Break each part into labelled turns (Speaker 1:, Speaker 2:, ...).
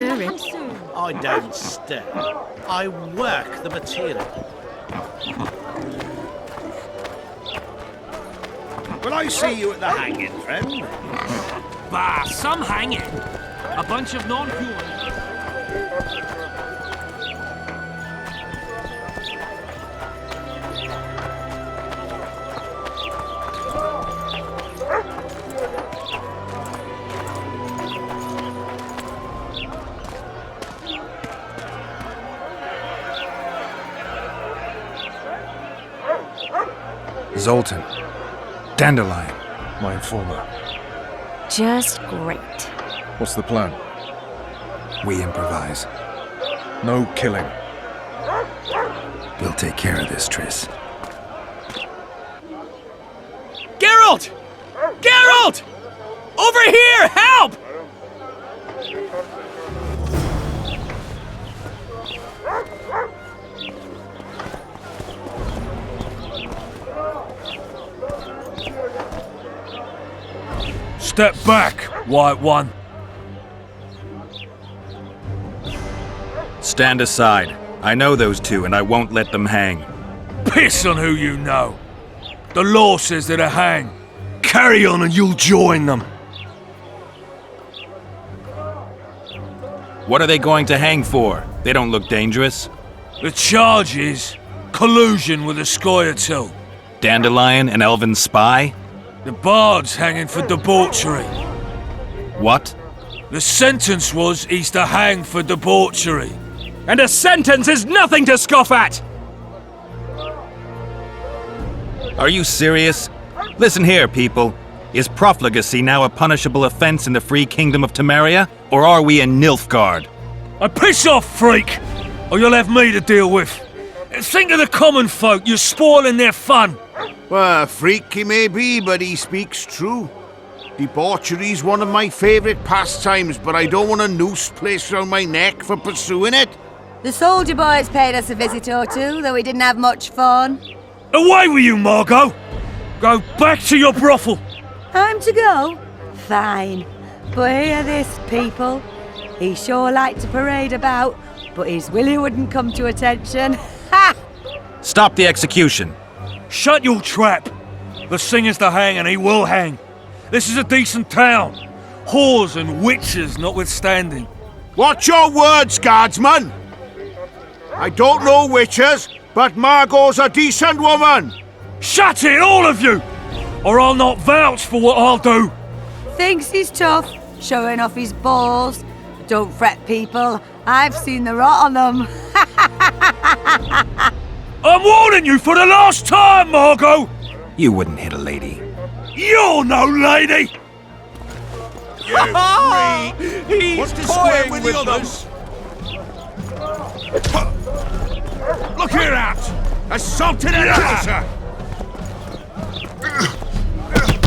Speaker 1: I don't stir. I work the material. Will I see you at the hanging, friend?
Speaker 2: Bah, some hanging. A bunch of non-humans.
Speaker 3: Zoltan. Dandelion, my informer.
Speaker 4: Just great.
Speaker 3: What's the plan? We improvise. No killing. We'll take care of this, Triss.
Speaker 2: Geralt! Geralt! Over here! Help! Step back, White One.
Speaker 5: Stand aside. I know those two, and I won't let them hang.
Speaker 2: Piss on who you know. The law says they're to hang.
Speaker 6: Carry on and you'll join them.
Speaker 5: What are they going to hang for? They don't look dangerous.
Speaker 2: The charge is collusion with the Scoia'tael.
Speaker 5: Dandelion, an elven spy?
Speaker 2: The bard's hanging for debauchery.
Speaker 5: What?
Speaker 2: The sentence was he's to hang for debauchery.
Speaker 6: And a sentence is nothing to scoff at!
Speaker 5: Are you serious? Listen here, people. Is profligacy now a punishable offense in the free kingdom of Temeria? Or are we in Nilfgaard?
Speaker 2: Piss off, freak! Or you'll have me to deal with. Think of the common folk, you're spoiling their fun.
Speaker 7: Well, a freak he may be, but he speaks true. Debauchery's one of my favourite pastimes, but I don't want a noose placed around my neck for pursuing it.
Speaker 4: The soldier boys paid us a visit or two, though we didn't have much fun.
Speaker 2: Away with you, Margot! Go back to your brothel!
Speaker 4: Time to go? Fine. But hear this, people. He sure liked to parade about, but his willy wouldn't come to attention. Ha!
Speaker 5: Stop the execution.
Speaker 2: Shut your trap! The singer's to hang and he will hang. This is a decent town. Whores and witches notwithstanding.
Speaker 7: Watch your words, guardsman! I don't know witches, but Margot's a decent woman!
Speaker 2: Shut it, all of you! Or I'll not vouch for what I'll do!
Speaker 4: Thinks he's tough, showing off his balls. Don't fret, people. I've seen the rot on them.
Speaker 2: I'm warning you for the last time, Margot!
Speaker 5: You wouldn't hit a lady.
Speaker 2: You're no lady!
Speaker 7: You freak!
Speaker 6: He's
Speaker 7: Want to square
Speaker 6: toying
Speaker 7: with
Speaker 6: with
Speaker 7: the
Speaker 6: them.
Speaker 7: others? Look here, out! Assaulted an officer!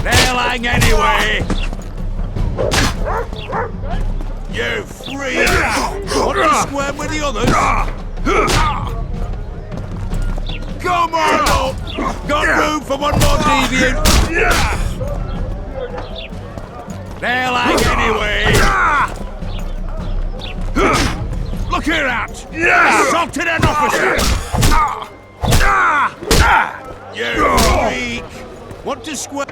Speaker 7: They'll hang anyway! You freak! Want to square with the others? Come on! Got room for one more deviant! They'll hang anyway! Look here, out! Assaulted an officer! You freak! Want to square?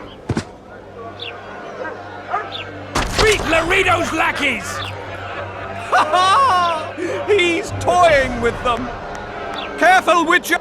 Speaker 6: Beat Laredo's lackeys! Ha ha! He's toying with them! Careful, Witcher!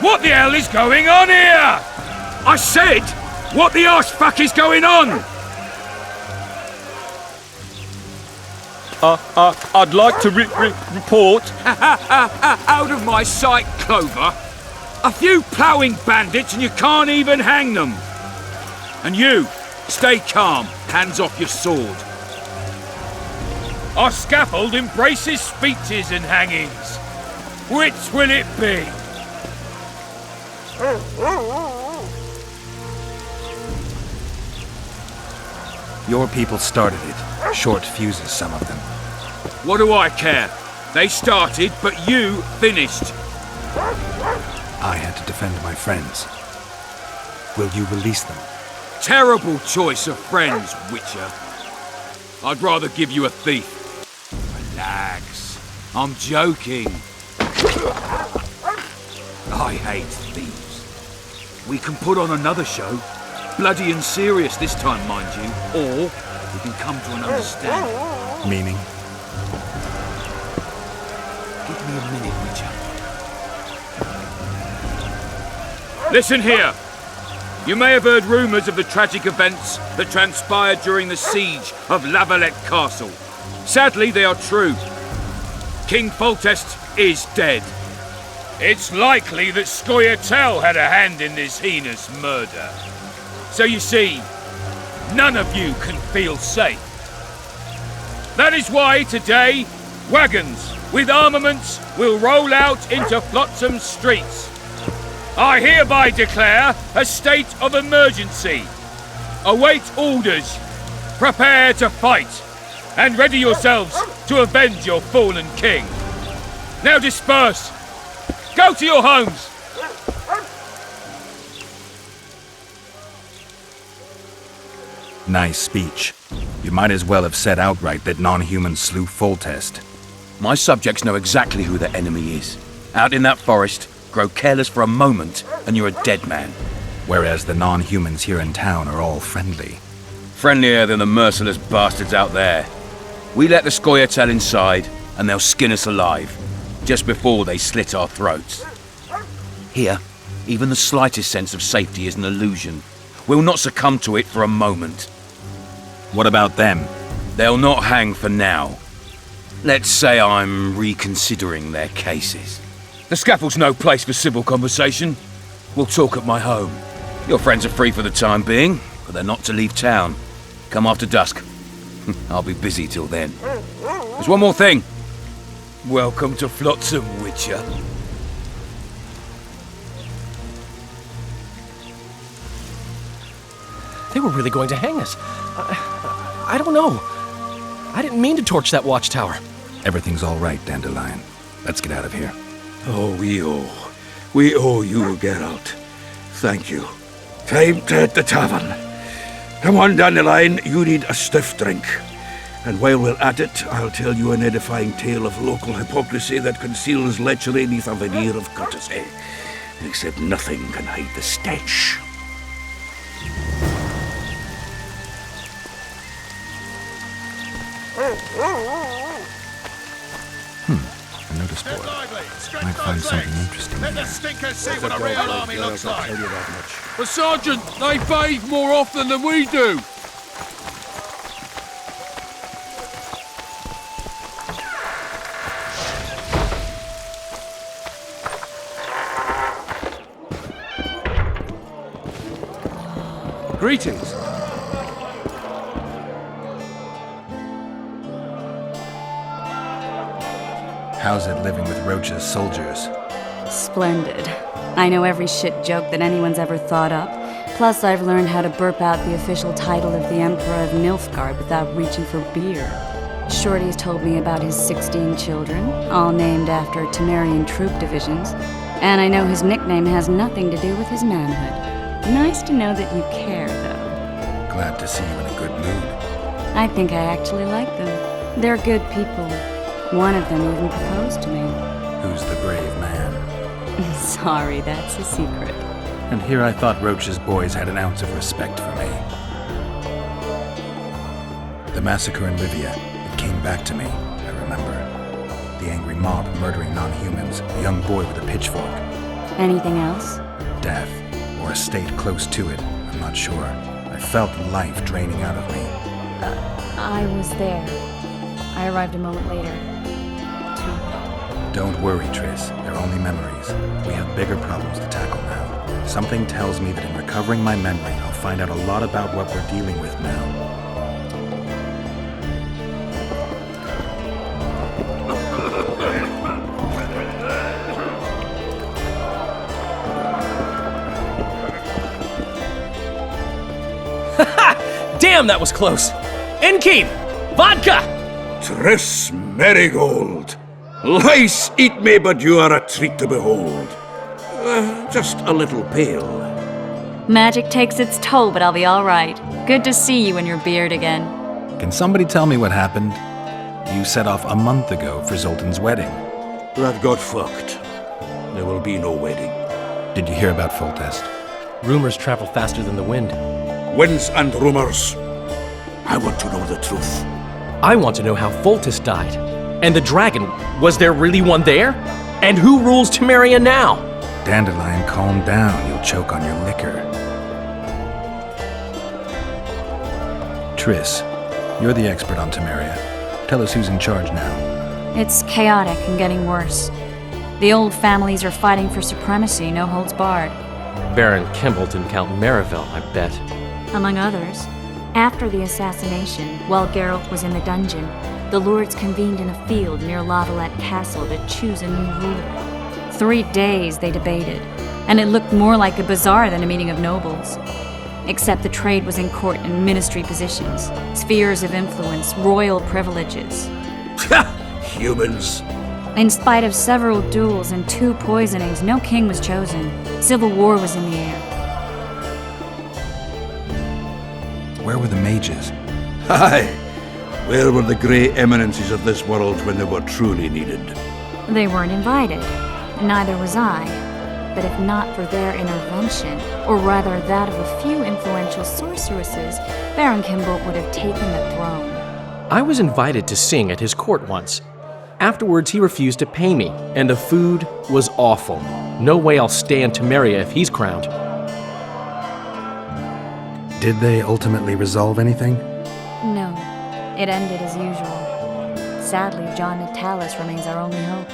Speaker 2: What the hell is going on here?
Speaker 6: I said, what the arse fuck is going on? I'd like to report... Out of my sight, Clover. A few ploughing bandits and you can't even hang them. And you, stay calm, hands off your sword. Our scaffold embraces speeches and hangings. Which will it be?
Speaker 5: Your people started it. Short fuses, some of them.
Speaker 6: What do I care? They started, but you finished.
Speaker 3: I had to defend my friends. Will you release them?
Speaker 6: Terrible choice of friends, Witcher. I'd rather give you a thief. Relax. I'm joking. I hate thieves. We can put on another show. Bloody and serious this time, mind you. Or we can come to an understanding.
Speaker 3: Meaning?
Speaker 6: Give me a minute, Witcher. Listen here. You may have heard rumours of the tragic events that transpired during the siege of Lavalette Castle. Sadly, they are true. King Foltest is dead. It's likely that Scoia'tael had a hand in this heinous murder. So you see, none of you can feel safe. That is why today, wagons with armaments will roll out into Flotsam streets. I hereby declare a state of emergency. Await orders. Prepare to fight. And ready yourselves to avenge your fallen king. Now disperse. Go to your homes.
Speaker 5: Nice speech. You might as well have said outright that non-humans slew Foltest.
Speaker 8: My subjects know exactly who the enemy is. Out in that forest, grow careless for a moment, and you're a dead man.
Speaker 5: Whereas the non-humans here in town are all friendly.
Speaker 8: Friendlier than the merciless bastards out there. We let the Scoia'tael inside, and they'll skin us alive, just before they slit our throats. Here, even the slightest sense of safety is an illusion. We'll not succumb to it for a moment.
Speaker 5: What about them?
Speaker 8: They'll not hang for now. Let's say I'm reconsidering their cases. The scaffold's no place for civil conversation. We'll talk at my home. Your friends are free for the time being, but they're not to leave town. Come after dusk. I'll be busy till then. There's one more thing. Welcome to Flotsam, Witcher.
Speaker 9: They were really going to hang us. I don't know. I didn't mean to torch that watchtower.
Speaker 5: Everything's all right, Dandelion. Let's get out of here.
Speaker 10: Oh, we owe you, Geralt. Thank you. Time to hit the tavern. Come on, Dandelion, you need a stiff drink. And while we're at it, I'll tell you an edifying tale of local hypocrisy that conceals lechery neath a veneer of courtesy. Except nothing can hide the stench.
Speaker 3: A notice board. Might find something interesting in there.
Speaker 1: See what a real army looks like.
Speaker 6: But Sergeant, they bathe more often than we do. Greetings.
Speaker 5: How's it living with Roach's soldiers?
Speaker 11: Splendid. I know every shit joke that anyone's ever thought up. Plus, I've learned how to burp out the official title of the Emperor of Nilfgaard without reaching for beer. Shorty's told me about his 16 children, all named after Temerian troop divisions. And I know his nickname has nothing to do with his manhood. Nice to know that you care, though.
Speaker 5: Glad to see you in a good mood.
Speaker 11: I think I actually like them. They're good people. One of them even proposed to me.
Speaker 5: Who's the brave man?
Speaker 11: Sorry, that's a secret.
Speaker 5: And here I thought Roach's boys had an ounce of respect for me. The massacre in Rivia, it came back to me, I remember. The angry mob murdering non-humans, a young boy with a pitchfork.
Speaker 11: Anything else?
Speaker 5: Death, or a state close to it, I'm not sure. I felt life draining out of me.
Speaker 11: I was there. I arrived a moment later.
Speaker 3: Don't worry, Triss. They're only memories. We have bigger problems to tackle now. Something tells me that in recovering my memory, I'll find out a lot about what we're dealing with now.
Speaker 9: Damn, that was close! Innkeep! Vodka!
Speaker 10: Triss Marigold. Lice eat me, but you are a treat to behold. Just a little pale.
Speaker 11: Magic takes its toll, but I'll be all right. Good to see you in your beard again.
Speaker 3: Can somebody tell me what happened? You set off a month ago for Zoltan's wedding.
Speaker 10: That got fucked. There will be no wedding.
Speaker 3: Did you hear about Foltest?
Speaker 9: Rumors travel faster than the wind.
Speaker 10: Winds and rumors. I want to know the truth.
Speaker 9: I want to know how Foltest died. And the dragon, was there really one there? And who rules Temeria now?
Speaker 3: Dandelion, calm down. You'll choke on your liquor. Triss, you're the expert on Temeria. Tell us who's in charge now.
Speaker 11: It's chaotic and getting worse. The old families are fighting for supremacy, no holds barred.
Speaker 9: Baron Kimball and Count Merivale, I bet.
Speaker 11: Among others. After the assassination, while Geralt was in the dungeon, the lords convened in a field near Lavalette Castle to choose a new ruler. 3 days they debated, and it looked more like a bazaar than a meeting of nobles. Except the trade was in court and ministry positions, spheres of influence, royal privileges.
Speaker 10: Humans.
Speaker 11: In spite of several duels and 2 poisonings, no king was chosen. Civil war was in the air.
Speaker 3: Where were the mages?
Speaker 10: Aye. Where were the grey eminences of this world when they were truly needed?
Speaker 11: They weren't invited. Neither was I. But if not for their intervention, or rather that of a few influential sorceresses, Baron Kimball would have taken the throne.
Speaker 9: I was invited to sing at his court once. Afterwards, he refused to pay me, and the food was awful. No way I'll stay in Temeria if he's crowned.
Speaker 3: Did they ultimately resolve anything?
Speaker 11: No, it ended as usual. Sadly, John Natalis remains our only hope.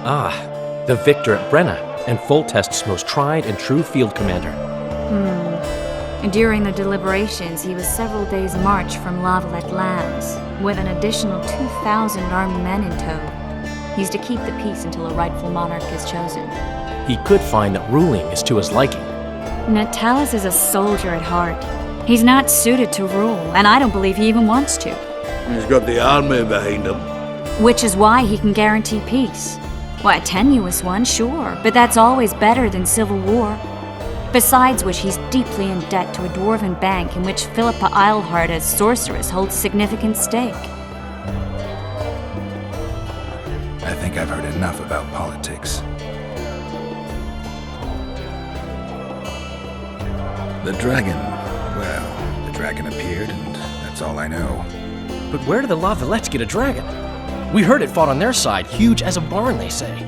Speaker 9: Ah, the victor at Brenna, and Foltest's most tried and true field commander.
Speaker 11: During the deliberations, he was several days' march from Lavalette lands, with an additional 2,000 armed men in tow. He's to keep the peace until a rightful monarch is chosen.
Speaker 9: He could find that ruling is to his liking.
Speaker 11: Natalis is a soldier at heart. He's not suited to rule, and I don't believe he even wants to.
Speaker 10: He's got the army behind him.
Speaker 11: Which is why he can guarantee peace. Why, a tenuous one, sure, but that's always better than civil war. Besides which, he's deeply in debt to a dwarven bank in which Philippa Eilhart as sorceress holds significant stake.
Speaker 3: I think I've heard enough about politics. The dragon. Well, the dragon appeared, and that's all I know.
Speaker 9: But where did the Lavalettes get a dragon? We heard it fought on their side, huge as a barn, they say.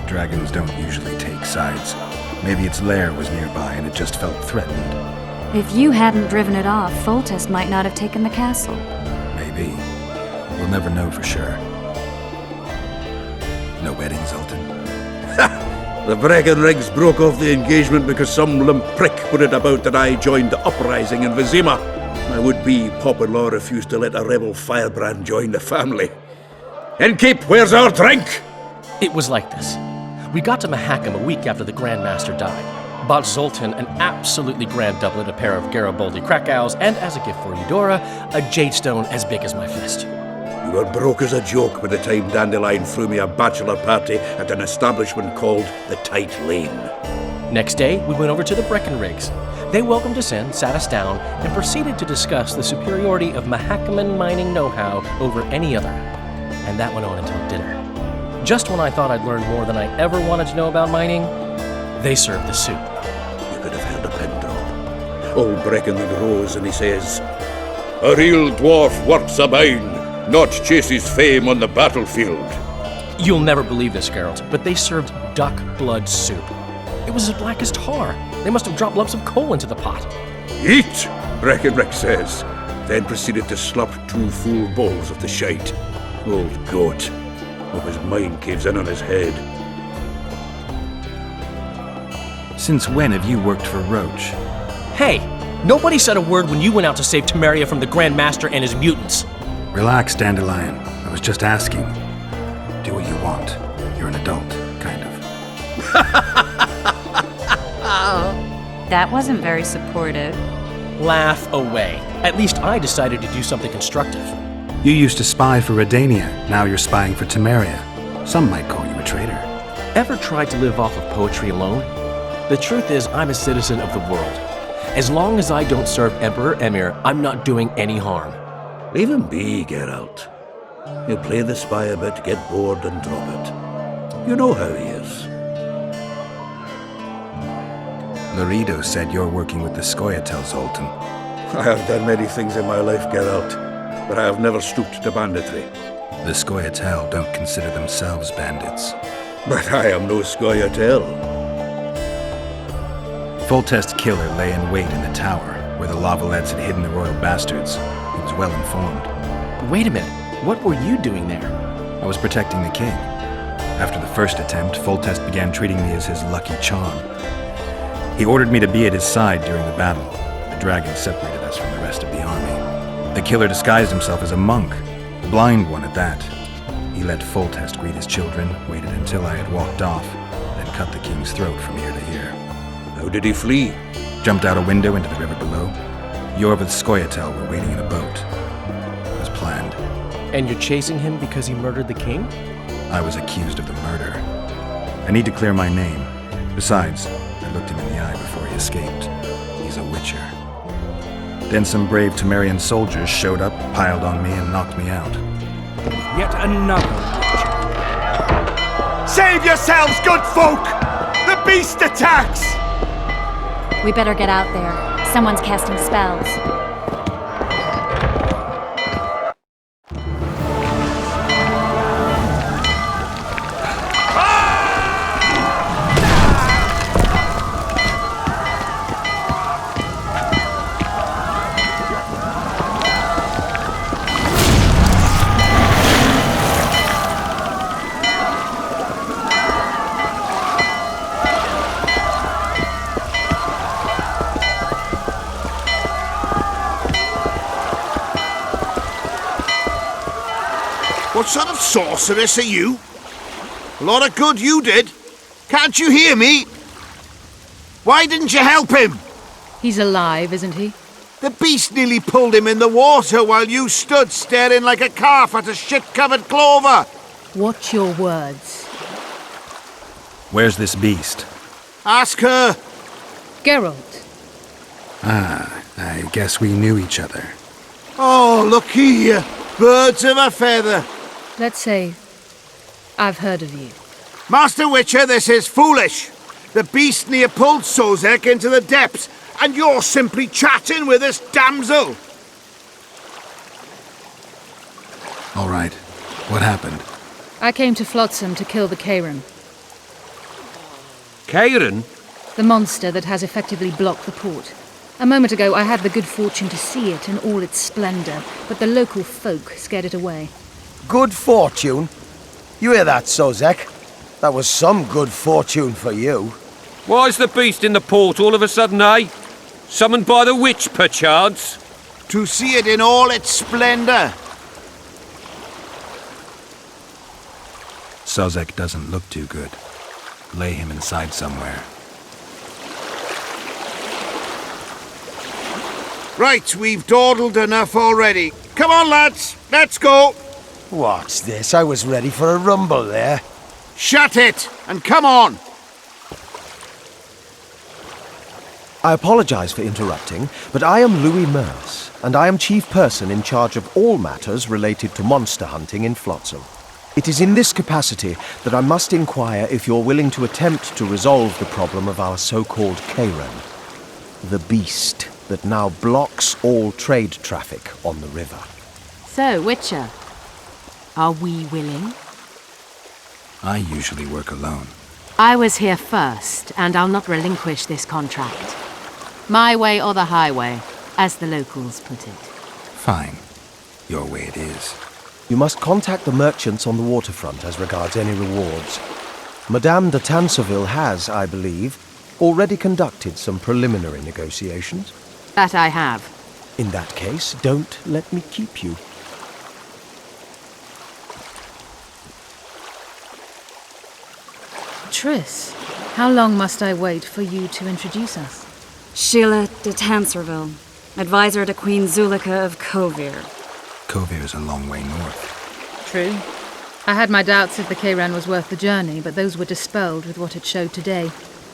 Speaker 3: Dragons don't usually take sides. Maybe its lair was nearby and it just felt threatened.
Speaker 11: If you hadn't driven it off, Foltest might not have taken the castle.
Speaker 3: Maybe. We'll never know for sure. No wedding, Zoltan?
Speaker 10: The Breckenrigs broke off the engagement because some limp prick put it about that I joined the uprising in Vizima. My would-be Popper-in-law refused to let a rebel firebrand join the family. Innkeep, where's our drink?
Speaker 9: It was like this. We got to Mahakam a week after the Grand Master died. Bought Zoltan an absolutely grand doublet, a pair of Garibaldi Krakows, and as a gift for Eudora, a jadestone as big as my fist.
Speaker 10: You were broke as a joke by the time Dandelion threw me a bachelor party at an establishment called the Tight Lane.
Speaker 9: Next day, we went over to the Breckenrigs. They welcomed us in, sat us down, and proceeded to discuss the superiority of Mahakaman mining know-how over any other. And that went on until dinner. Just when I thought I'd learned more than I ever wanted to know about mining, they served the soup.
Speaker 10: You could have heard a pin drop. Old Breckenrig rose and he says, "A real dwarf works a mine, not chases fame on the battlefield."
Speaker 9: You'll never believe this, Geralt, but they served duck blood soup. It was as black as tar. They must have dropped lumps of coal into the pot.
Speaker 10: "Eat," Breckenrig says, then proceeded to slop 2 full bowls of the shite. Old goat. Hope his mind caves in on his head.
Speaker 5: Since when have you worked for Roach?
Speaker 9: Hey, nobody said a word when you went out to save Temeria from the Grand Master and his mutants.
Speaker 3: Relax, Dandelion. I was just asking. Do what you want. You're an adult, kind of.
Speaker 11: That wasn't very supportive.
Speaker 9: Laugh away. At least I decided to do something constructive.
Speaker 3: You used to spy for Redania. Now you're spying for Temeria. Some might call you a traitor.
Speaker 9: Ever tried to live off of poetry alone? The truth is, I'm a citizen of the world. As long as I don't serve Emperor Emir, I'm not doing any harm.
Speaker 10: Leave him be, Geralt. He'll play the spy a bit, get bored and drop it. You know how he is.
Speaker 3: Laredo said you're working with the Scoia'tael, Zoltan.
Speaker 10: I have done many things in my life, Geralt, but I have never stooped to banditry.
Speaker 3: The Scoia'tael don't consider themselves bandits.
Speaker 10: But I am no Scoia'tael.
Speaker 3: Foltest's killer lay in wait in the tower, where the Lavalettes had hidden the royal bastards. He was well informed.
Speaker 9: Wait a minute. What were you doing there?
Speaker 3: I was protecting the king. After the first attempt, Foltest began treating me as his lucky charm. He ordered me to be at his side during the battle. The dragon separated us from the rest of the army. The killer disguised himself as a monk, a blind one at that. He let Foltest greet his children, waited until I had walked off, then cut the king's throat from ear to ear.
Speaker 10: How did he flee?
Speaker 3: Jumped out a window into the river below. Yorvith's Scoia'tael were waiting in a boat. It was planned.
Speaker 9: And you're chasing him because he murdered the king?
Speaker 3: I was accused of the murder. I need to clear my name. Besides, I looked him in the eye before he escaped. He's a Witcher. Then some brave Temerian soldiers showed up, piled on me, and knocked me out.
Speaker 2: Yet another Witcher.
Speaker 12: Save yourselves, good folk! The beast attacks!
Speaker 11: We better get out there. Someone's casting spells.
Speaker 7: What sort of sorceress are you? A lot of good you did. Can't you hear me? Why didn't you help him?
Speaker 13: He's alive, isn't he?
Speaker 7: The beast nearly pulled him in the water while you stood staring like a calf at a shit-covered clover.
Speaker 13: Watch your words.
Speaker 3: Where's this beast?
Speaker 7: Ask her.
Speaker 13: Geralt.
Speaker 3: Ah, I guess we knew each other.
Speaker 7: Oh, look here. Birds of a feather.
Speaker 13: Let's say I've heard of you.
Speaker 7: Master Witcher, this is foolish. The beast near pulled Sozek into the depths, and you're simply chatting with this damsel.
Speaker 3: All right. What happened?
Speaker 13: I came to Flotsam to kill the Kayran.
Speaker 8: Kayran?
Speaker 13: The monster that has effectively blocked the port. A moment ago, I had the good fortune to see it in all its splendor, but the local folk scared it away.
Speaker 12: Good fortune? You hear that, Sozek? That was some good fortune for you.
Speaker 8: Why's the beast in the port all of a sudden, eh? Summoned by the witch, perchance?
Speaker 7: To see it in all its splendor.
Speaker 3: Sozek doesn't look too good. Lay him inside somewhere.
Speaker 7: Right, we've dawdled enough already. Come on, lads, let's go.
Speaker 12: What's this? I was ready for a rumble there.
Speaker 7: Shut it, and come on.
Speaker 14: I apologize for interrupting, but I am Louis Merce, and I am chief person in charge of all matters related to monster hunting in Flotsam. It is in this capacity that I must inquire if you're willing to attempt to resolve the problem of our so-called Kayran, the beast that now blocks all trade traffic on the river.
Speaker 15: So, Witcher, are we willing?
Speaker 3: I usually work alone.
Speaker 15: I was here first, and I'll not relinquish this contract. My way or the highway, as the locals put it.
Speaker 3: Fine. Your way it is.
Speaker 14: You must contact the merchants on the waterfront as regards any rewards. Madame de Tanserville has, I believe, already conducted some preliminary negotiations.
Speaker 15: That I have.
Speaker 14: In that case, don't let me keep you.
Speaker 13: Triss, how long must I wait for you to introduce us?
Speaker 11: Sheila de Tanserville, advisor to Queen Zulika of Kovir.
Speaker 3: Kovir's a long way north.
Speaker 13: True. I had my doubts if the Kayran was worth the journey, but those were dispelled with what it showed today.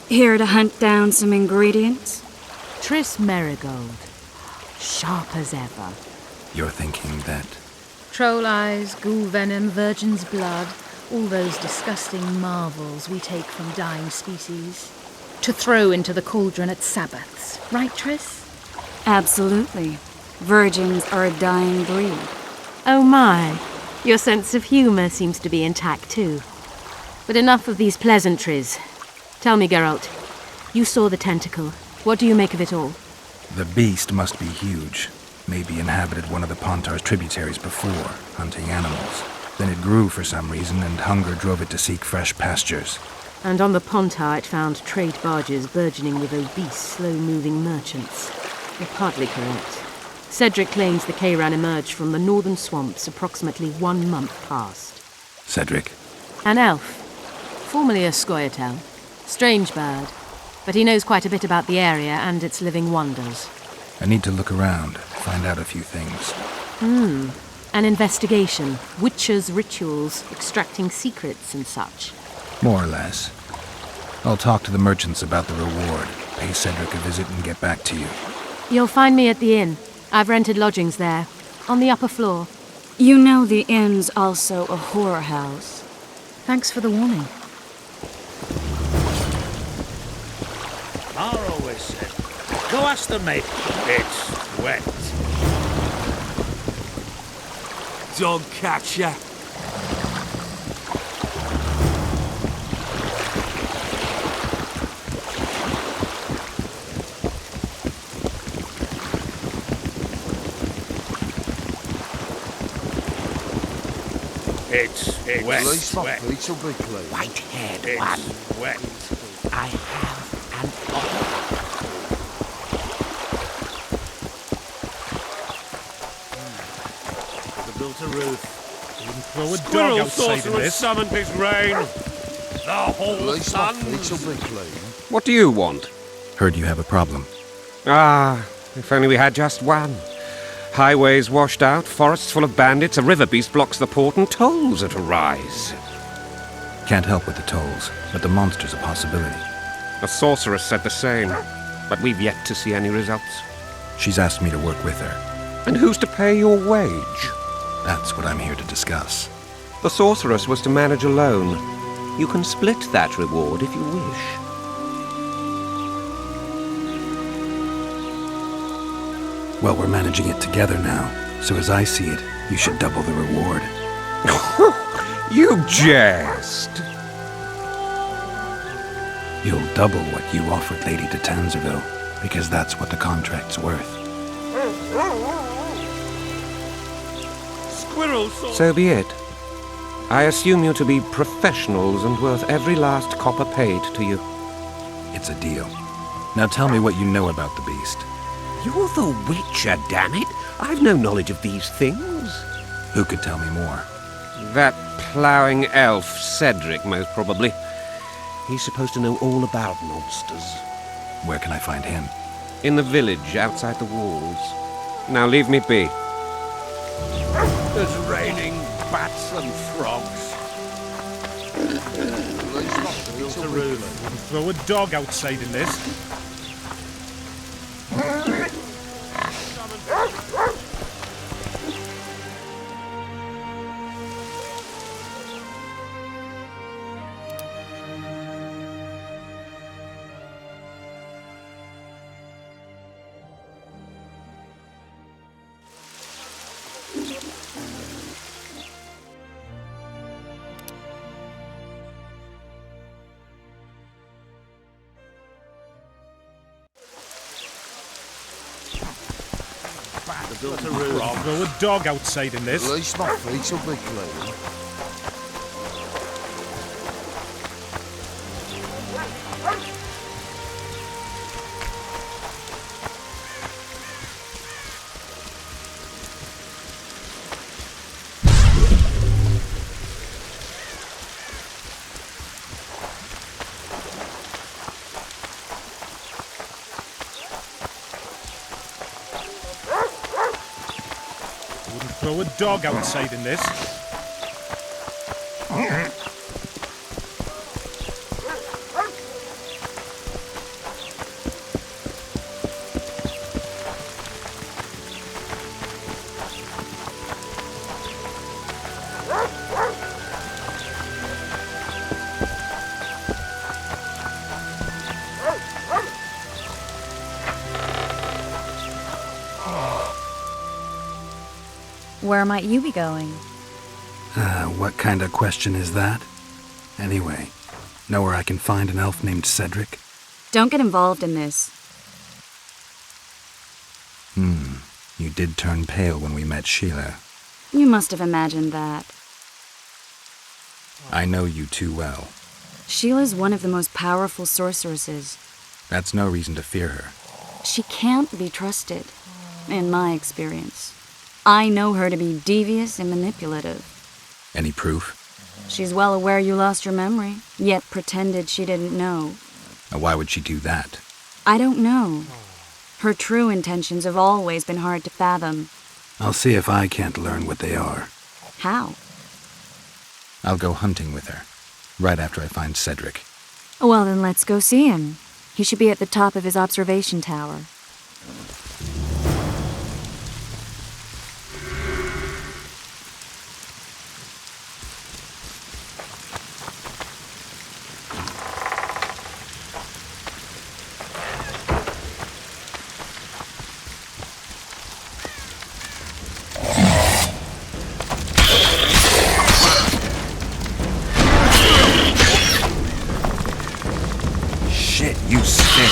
Speaker 11: Here to hunt down some ingredients?
Speaker 15: Triss Merigold. Sharp as ever.
Speaker 3: You're thinking that...
Speaker 13: Troll eyes, ghoul venom, virgin's blood, all those disgusting marvels we take from dying species. To throw into the cauldron at Sabbaths. Right, Triss?
Speaker 11: Absolutely. Virgins are a dying breed.
Speaker 15: Oh my. Your sense of humour seems to be intact too. But enough of these pleasantries. Tell me, Geralt. You saw the tentacle. What do you make of it all?
Speaker 3: The beast must be huge. Maybe inhabited one of the Pontar's tributaries before, hunting animals. Then it grew for some reason, and hunger drove it to seek fresh pastures.
Speaker 15: And on the Pontar it found trade barges burgeoning with obese, slow-moving merchants. You're partly correct. Cedric claims the Kayran emerged from the northern swamps approximately 1 month past.
Speaker 3: Cedric?
Speaker 15: An elf. Formerly a Scoia'tael. Strange bird. But he knows quite a bit about the area and its living wonders.
Speaker 3: I need to look around, find out a few things.
Speaker 15: An investigation. Witcher's rituals, extracting secrets and such.
Speaker 3: More or less. I'll talk to the merchants about the reward, pay Cedric a visit and get back to you.
Speaker 15: You'll find me at the inn. I've rented lodgings there, on the upper floor.
Speaker 11: You know the inn's also a whorehouse.
Speaker 13: Thanks for the warning.
Speaker 1: Mara always said, go ask the mate. It's wet.
Speaker 2: Dog catcher.
Speaker 1: It's wet. Wet.
Speaker 12: It'll be clean.
Speaker 1: White-haired one. Wet.
Speaker 12: I have an offer.
Speaker 1: They built a roof. They wouldn't throw a dog
Speaker 16: Squirrel
Speaker 1: outside in
Speaker 16: sorcerer
Speaker 1: this.
Speaker 16: summoned his rain. The whole sun.
Speaker 12: It'll be clean.
Speaker 16: What do you want?
Speaker 3: Heard you have a problem.
Speaker 16: Ah, if only we had just one. Highways washed out, forests full of bandits, a river beast blocks the port, and tolls at a rise.
Speaker 3: Can't help with the tolls, but the monster's a possibility.
Speaker 16: A sorceress said the same, but we've yet to see any results.
Speaker 3: She's asked me to work with her.
Speaker 16: And who's to pay your wage?
Speaker 3: That's what I'm here to discuss.
Speaker 16: The sorceress was to manage alone. You can split that reward if you wish.
Speaker 3: Well, we're managing it together now, so as I see it, you should double the reward.
Speaker 16: You jest!
Speaker 3: You'll double what you offered Lady de Tanserville, because that's what the contract's worth.
Speaker 16: Squirrel so be it. I assume you to be professionals and worth every last copper paid to you.
Speaker 3: It's a deal. Now tell me what you know about the beast.
Speaker 16: You're the Witcher, damn it! I've no knowledge of these things.
Speaker 3: Who could tell me more?
Speaker 16: That ploughing elf, Cedric, most probably. He's supposed to know all about monsters.
Speaker 3: Where can I find him?
Speaker 16: In the village, outside the walls. Now leave me be.
Speaker 10: It's raining bats and frogs.
Speaker 1: Built a roof. Wouldn't throw a dog outside in this.
Speaker 17: I'll throw a dog outside in this.
Speaker 12: At least my feet will be clean.
Speaker 17: Throw a dog outside in this.
Speaker 11: Where might you be going?
Speaker 3: What kind of question is that? Anyway, know where I can find an elf named Cedric?
Speaker 11: Don't get involved in this.
Speaker 3: You did turn pale when we met Sheila.
Speaker 11: You must have imagined that.
Speaker 3: I know you too well.
Speaker 11: Sheila's one of the most powerful sorceresses.
Speaker 3: That's no reason to fear her.
Speaker 11: She can't be trusted, in my experience. I know her to be devious and manipulative.
Speaker 3: Any proof?
Speaker 11: She's well aware you lost your memory, yet pretended she didn't know.
Speaker 3: Why would she do that?
Speaker 11: I don't know. Her true intentions have always been hard to fathom.
Speaker 3: I'll see if I can't learn what they are.
Speaker 11: How?
Speaker 3: I'll go hunting with her, right after I find Cedric.
Speaker 11: Well, then let's go see him. He should be at the top of his observation tower.
Speaker 3: Shit, you stink.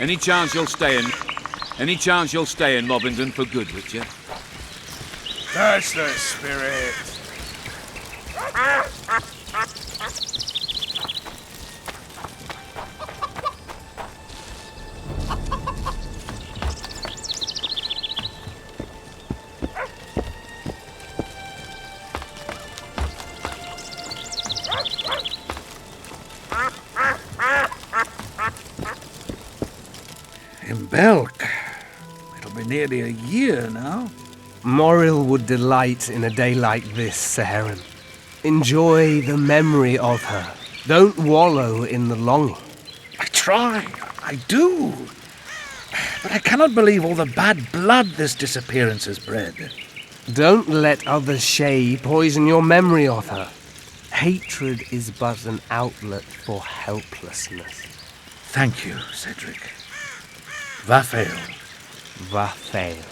Speaker 6: Any chance you'll stay in Mobbington for good, Witcher?
Speaker 17: That's the spirit.
Speaker 10: In Belk. It'll be nearly a year now.
Speaker 18: Moril would delight in a day like this, Saharan. Enjoy the memory of her. Don't wallow in the longing.
Speaker 10: I try. I do. But I cannot believe all the bad blood this disappearance has bred.
Speaker 18: Don't let other Shay poison your memory of her. Hatred is but an outlet for helplessness.
Speaker 10: Thank you, Cedric. Vafail.
Speaker 18: Vafail.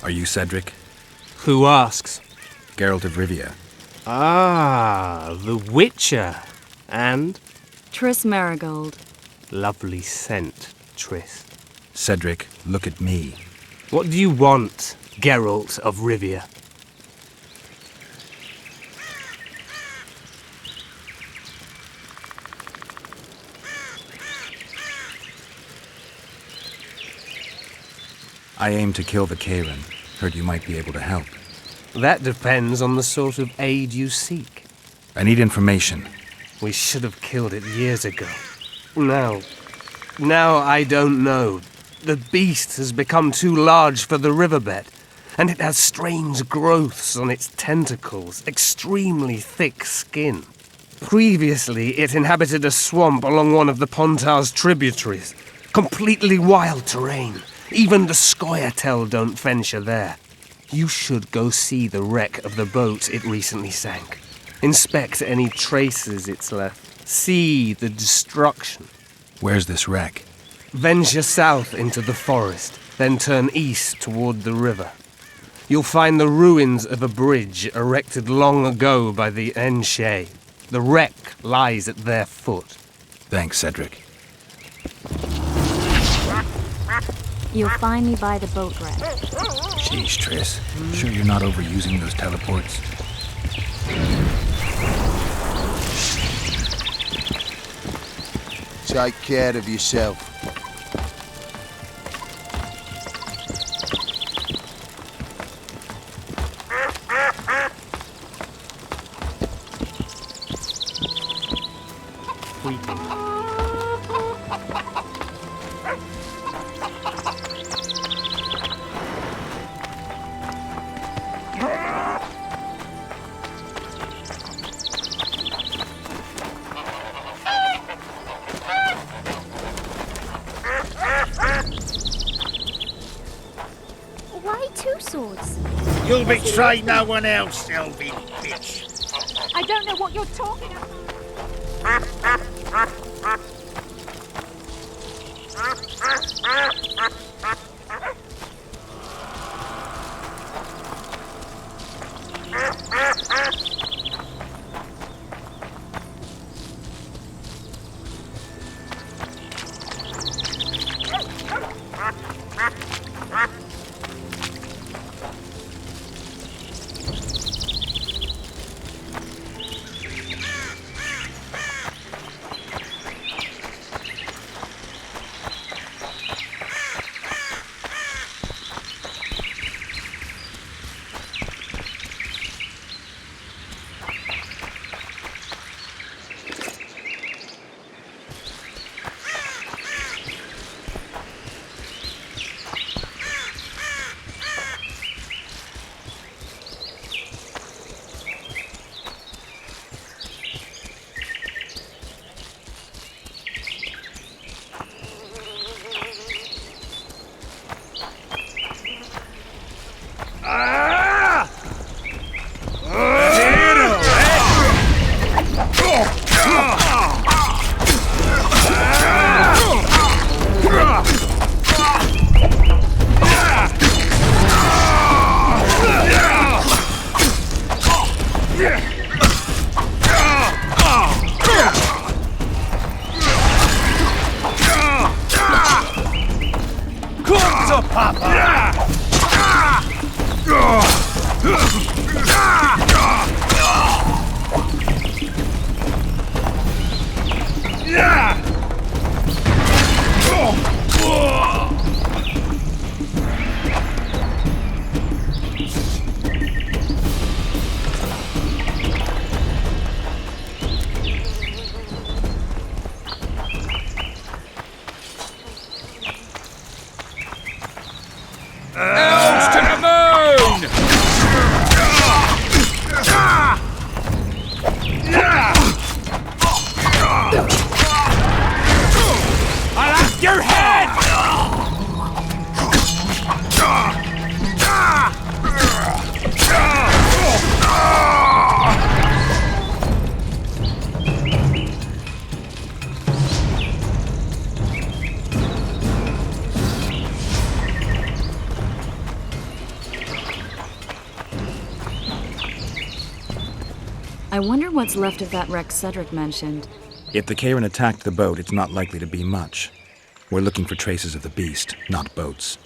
Speaker 3: Are you Cedric?
Speaker 18: Who asks?
Speaker 3: Geralt of Rivia.
Speaker 18: Ah, the Witcher. And?
Speaker 11: Triss Marigold.
Speaker 18: Lovely scent, Triss.
Speaker 3: Cedric, look at me.
Speaker 18: What do you want, Geralt of Rivia?
Speaker 3: I aim to kill the Kayran. Heard you might be able to help.
Speaker 18: That depends on the sort of aid you seek.
Speaker 3: I need information.
Speaker 18: We should have killed it years ago. Now I don't know. The beast has become too large for the riverbed, and it has strange growths on its tentacles, extremely thick skin. Previously, it inhabited a swamp along one of the Pontar's tributaries. Completely wild terrain. Even the Scoia'tael don't venture there. You should go see the wreck of the boat it recently sank. Inspect any traces it's left. See the destruction.
Speaker 3: Where's this wreck?
Speaker 18: Venture south into the forest, then turn east toward the river. You'll find the ruins of a bridge erected long ago by the Enshe. The wreck lies at their foot.
Speaker 3: Thanks, Cedric.
Speaker 11: You'll find me by the boat wreck.
Speaker 3: Sheesh, Triss. Sure you're not overusing those teleports?
Speaker 12: Take care of yourself.
Speaker 19: Why two swords?
Speaker 7: You'll betray no one else, Elvin bitch.
Speaker 19: I don't know what you're talking about.
Speaker 11: I wonder what's left of that wreck Cedric mentioned.
Speaker 3: If the Kayran attacked the boat, it's not likely to be much. We're looking for traces of the beast, not boats.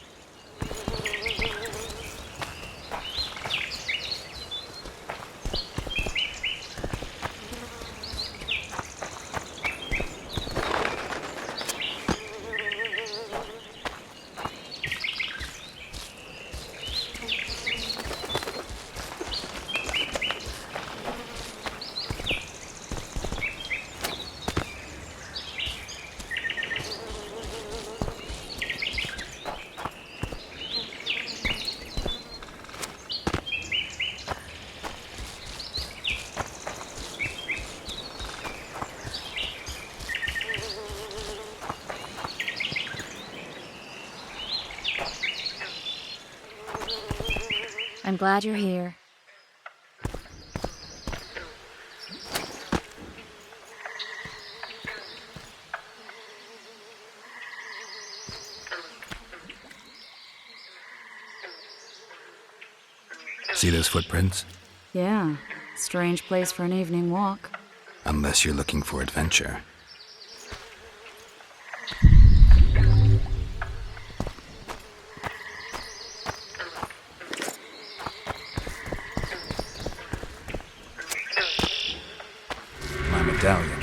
Speaker 11: I'm glad you're here.
Speaker 3: See those footprints?
Speaker 11: Yeah, strange place for an evening walk.
Speaker 3: Unless you're looking for adventure. My medallion.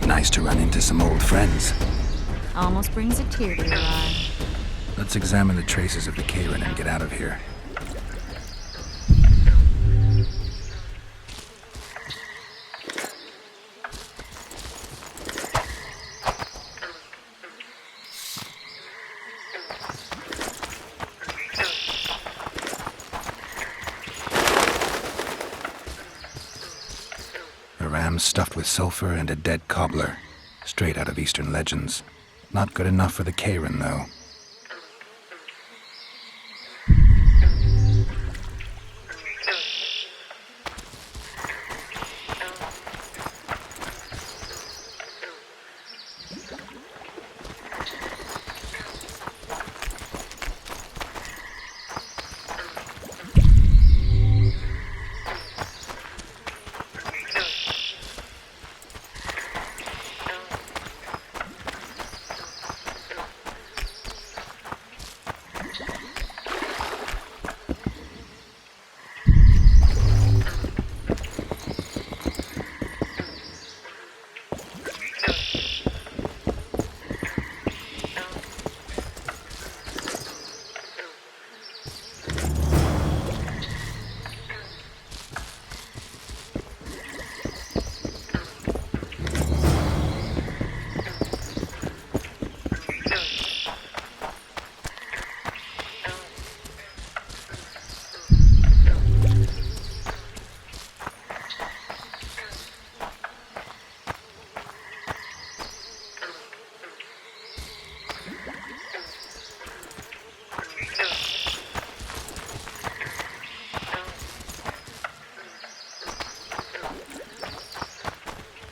Speaker 3: Nice to run into some old friends.
Speaker 11: Almost brings a tear to your eye.
Speaker 3: Let's examine the traces of the Kayran and get out of here. A ram stuffed with sulfur and a dead cobbler. Straight out of Eastern legends. Not good enough for the Kayran, though.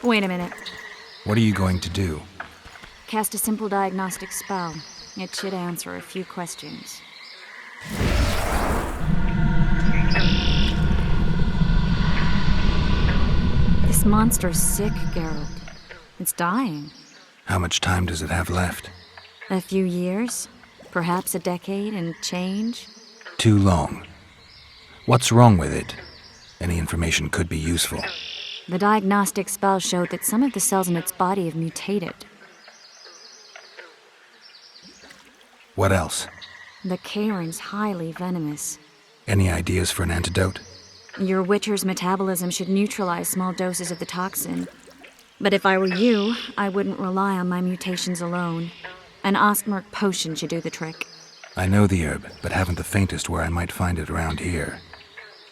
Speaker 11: Wait a minute.
Speaker 3: What are you going to do?
Speaker 11: Cast a simple diagnostic spell. It should answer a few questions. This monster's sick, Geralt. It's dying.
Speaker 3: How much time does it have left?
Speaker 11: A few years? Perhaps a decade and change?
Speaker 3: Too long. What's wrong with it? Any information could be useful.
Speaker 11: The diagnostic spell showed that some of the cells in its body have mutated.
Speaker 3: What else?
Speaker 11: The Kayran's highly venomous.
Speaker 3: Any ideas for an antidote?
Speaker 11: Your Witcher's metabolism should neutralize small doses of the toxin. But if I were you, I wouldn't rely on my mutations alone. An Ostmark potion should do the trick.
Speaker 3: I know the herb, but haven't the faintest where I might find it around here.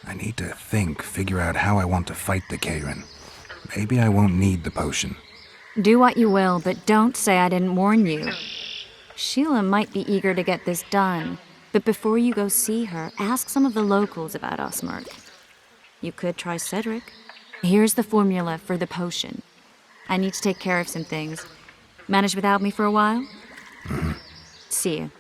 Speaker 3: I need to figure out how I want to fight the Kayran. Maybe I won't need the potion.
Speaker 11: Do what you will, but don't say I didn't warn you. Sheila might be eager to get this done, but before you go see her, ask some of the locals about Ostmark. You could try Cedric. Here's the formula for the potion. I need to take care of some things. Manage without me for a while? See you.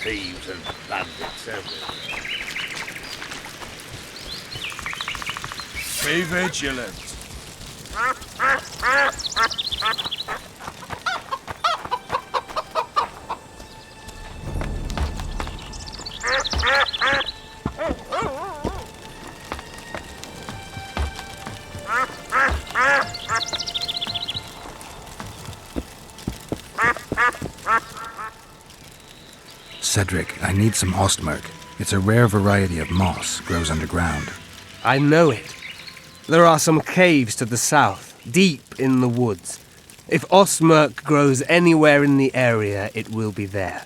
Speaker 10: Thieves and bandits everywhere.
Speaker 2: Be vigilant.
Speaker 3: Cedric, I need some Ostmark. It's a rare variety of moss, grows underground.
Speaker 18: I know it. There are some caves to the south, deep in the woods. If Ostmark grows anywhere in the area, it will be there.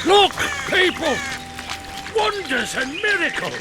Speaker 2: Look, people! Wonders and miracles!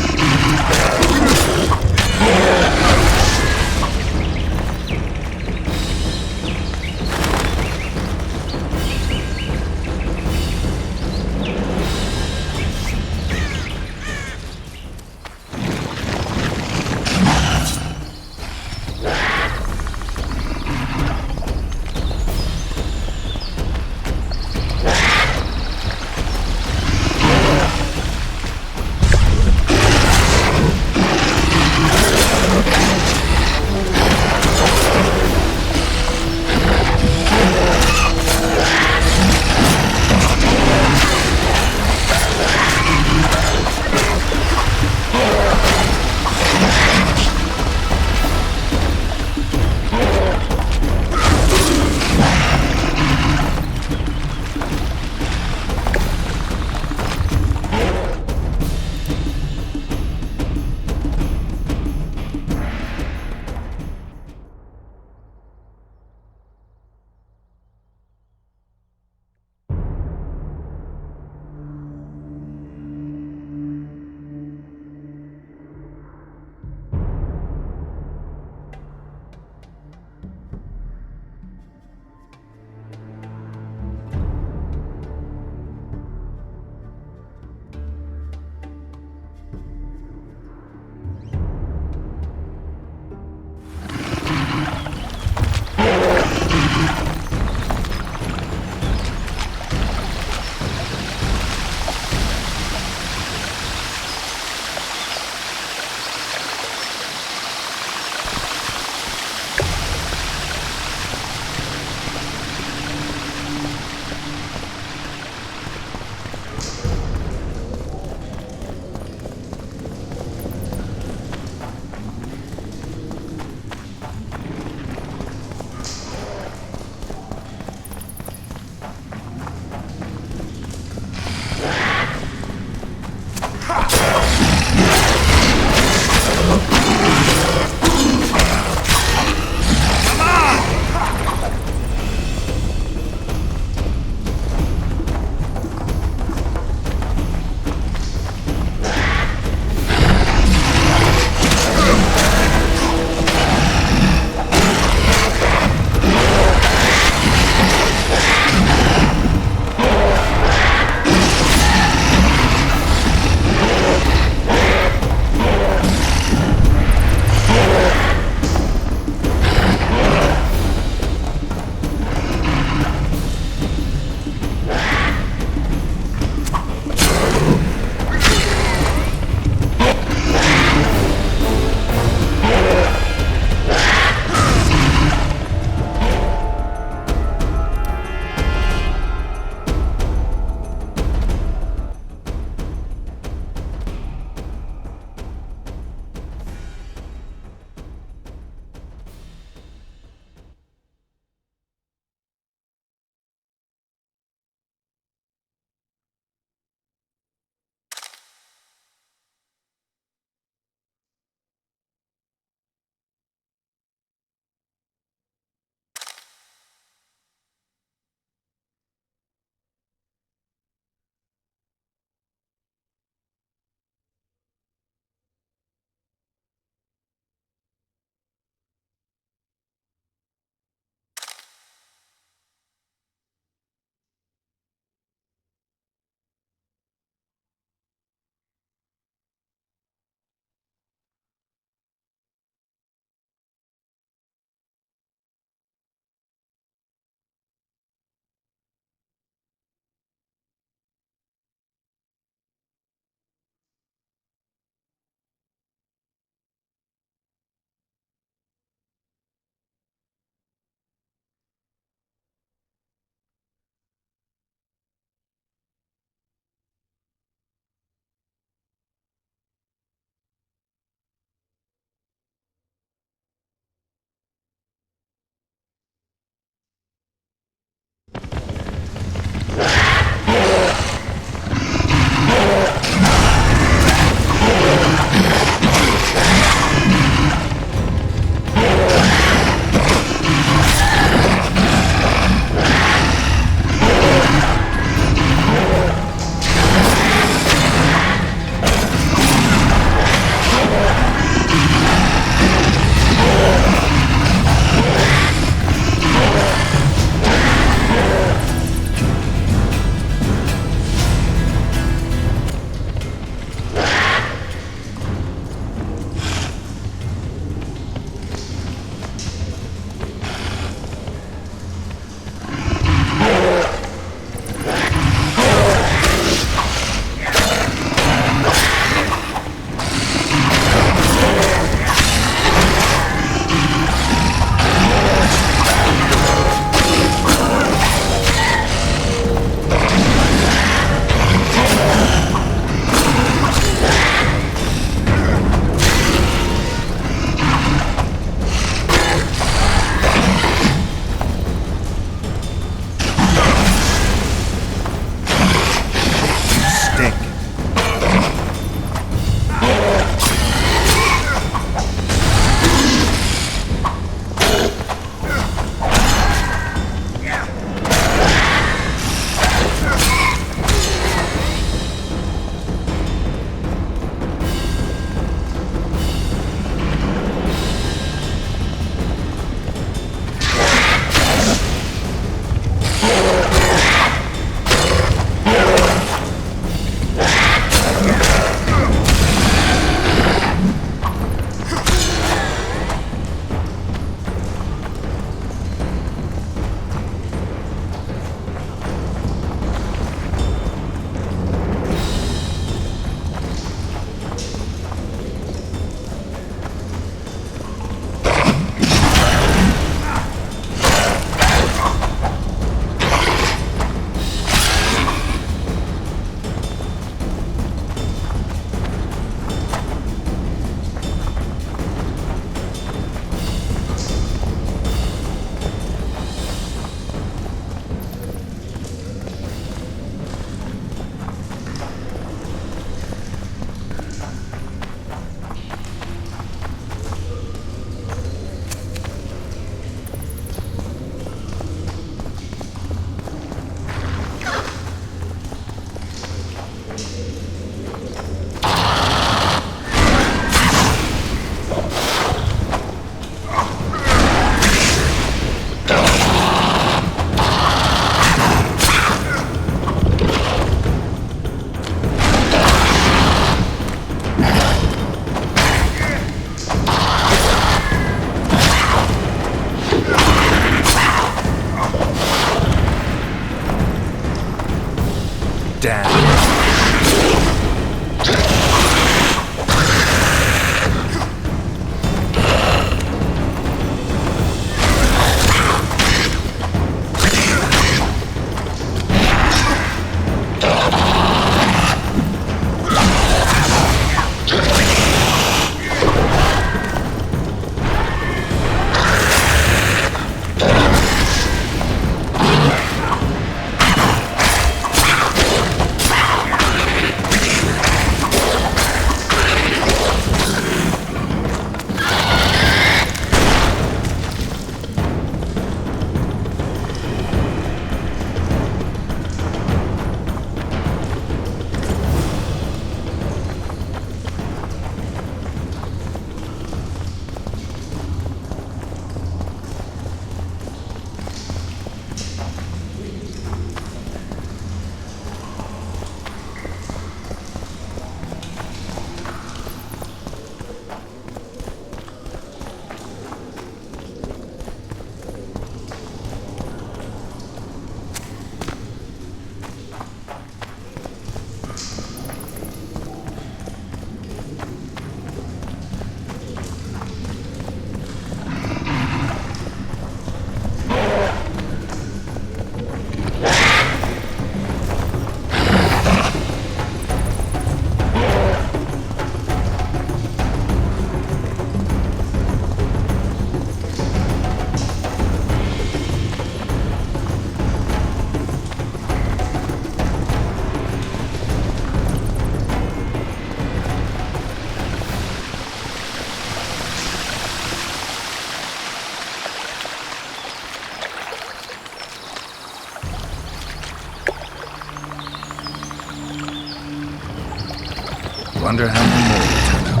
Speaker 3: Wonder how many more will turn up.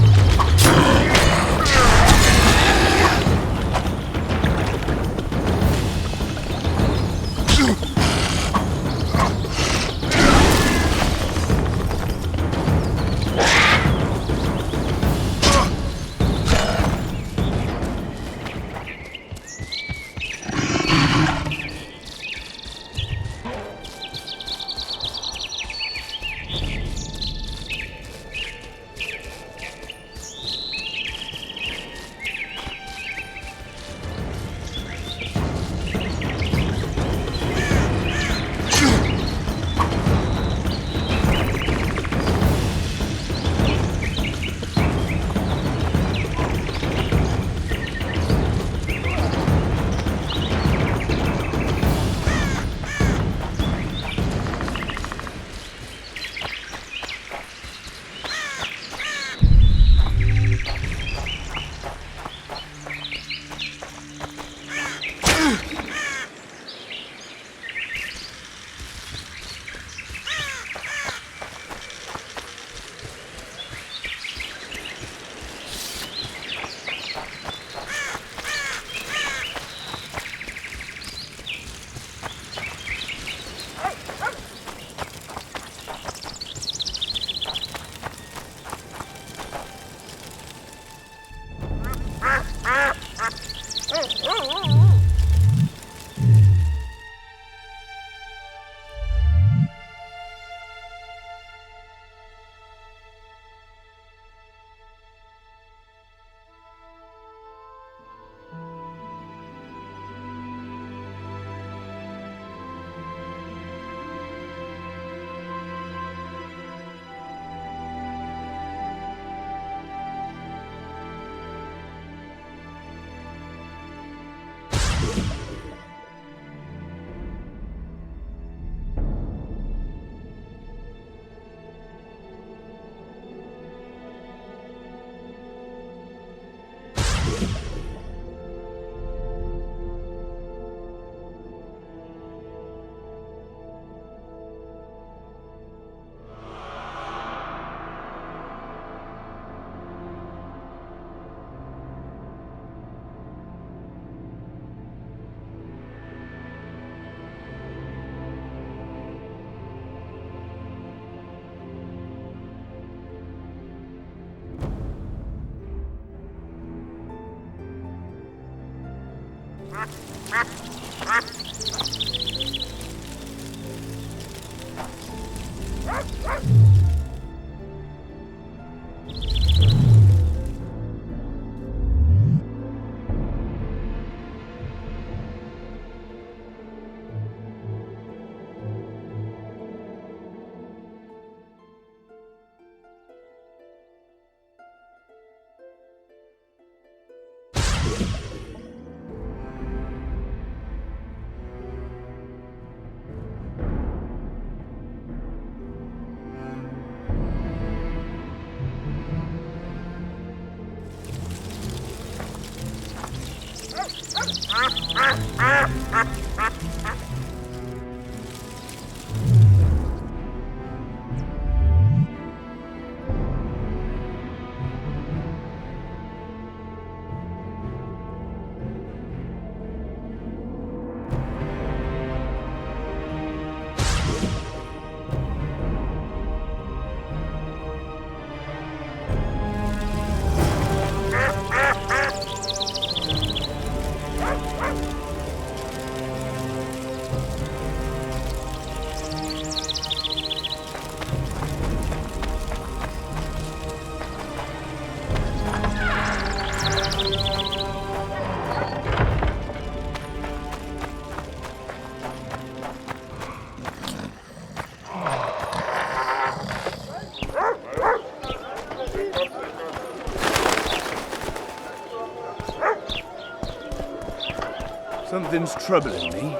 Speaker 20: Something's troubling me.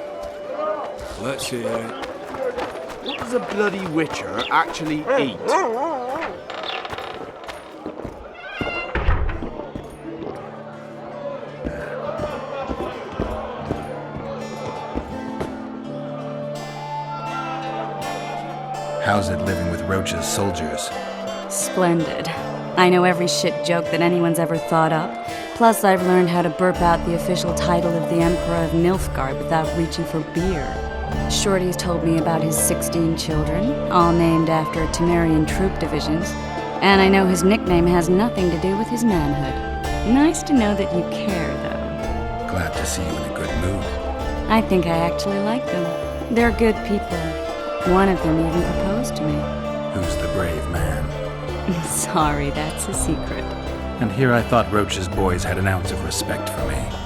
Speaker 2: Let's hear it.
Speaker 20: What does a bloody Witcher actually eat?
Speaker 3: How's it living with Roach's soldiers?
Speaker 11: Splendid. I know every shit joke that anyone's ever thought up. Plus, I've learned how to burp out the official title of the Emperor of Nilfgaard without reaching for beer. Shorty's told me about his 16 children, all named after Temerian troop divisions, and I know his nickname has nothing to do with his manhood. Nice to know that you care, though.
Speaker 3: Glad to see you in a good mood.
Speaker 11: I think I actually like them. They're good people. One of them even proposed to me.
Speaker 3: Who's the brave man?
Speaker 11: Sorry, that's a secret.
Speaker 3: And here I thought Roach's boys had an ounce of respect for me.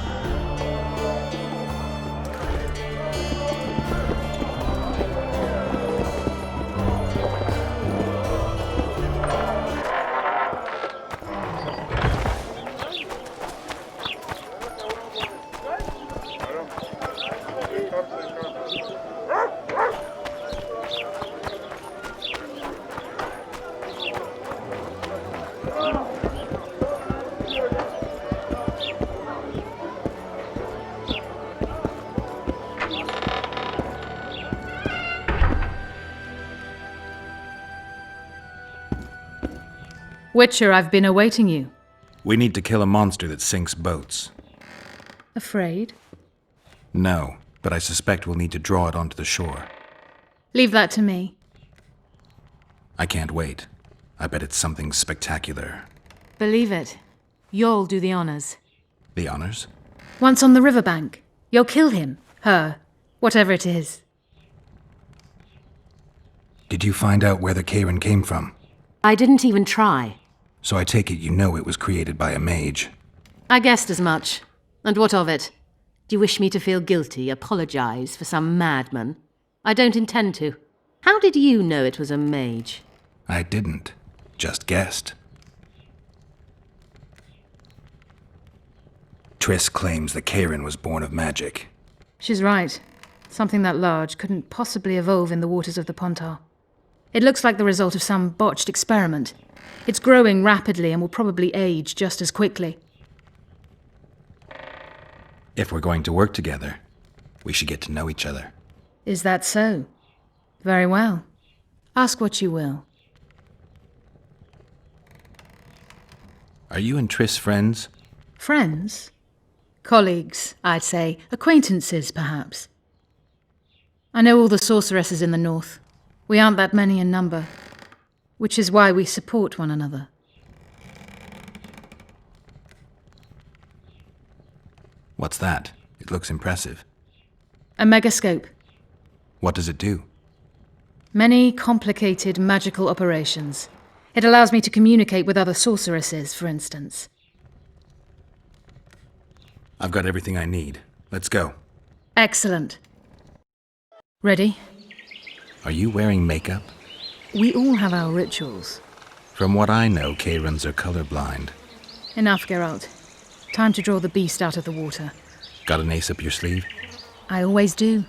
Speaker 13: Witcher, I've been awaiting you.
Speaker 3: We need to kill a monster that sinks boats.
Speaker 13: Afraid?
Speaker 3: No, but I suspect we'll need to draw it onto the shore.
Speaker 13: Leave that to me.
Speaker 3: I can't wait. I bet it's something spectacular.
Speaker 15: Believe it. You'll do the honors.
Speaker 3: The honors?
Speaker 13: Once on the riverbank, you'll kill him, her, whatever it is.
Speaker 3: Did you find out where the Kayran came from?
Speaker 15: I didn't even try.
Speaker 3: So I take it you know it was created by a mage.
Speaker 15: I guessed as much. And what of it? Do you wish me to feel guilty, apologize for some madman? I don't intend to. How did you know it was a mage?
Speaker 3: I didn't. Just guessed. Triss claims the Kayran was born of magic.
Speaker 13: She's right. Something that large couldn't possibly evolve in the waters of the Pontar. It looks like the result of some botched experiment. It's growing rapidly and will probably age just as quickly.
Speaker 3: If we're going to work together, we should get to know each other.
Speaker 13: Is that so? Very well. Ask what you will.
Speaker 3: Are you and Triss friends?
Speaker 13: Friends? Colleagues, I'd say. Acquaintances, perhaps. I know all the sorceresses in the north. We aren't that many in number, which is why we support one another.
Speaker 3: What's that? It looks impressive.
Speaker 13: A megascope.
Speaker 3: What does it do?
Speaker 13: Many complicated magical operations. It allows me to communicate with other sorceresses, for instance.
Speaker 3: I've got everything I need. Let's go.
Speaker 13: Excellent. Ready?
Speaker 3: Are you wearing makeup?
Speaker 13: We all have our rituals.
Speaker 3: From what I know, Kayrans are colorblind.
Speaker 13: Enough, Geralt. Time to draw the beast out of the water.
Speaker 3: Got an ace up your sleeve?
Speaker 13: I always do.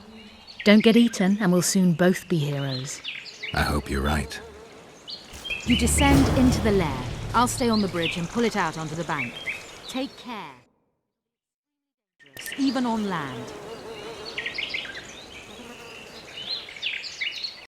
Speaker 13: Don't get eaten, and we'll soon both be heroes.
Speaker 3: I hope you're right.
Speaker 15: You descend into the lair. I'll stay on the bridge and pull it out onto the bank. Take care. Even on land.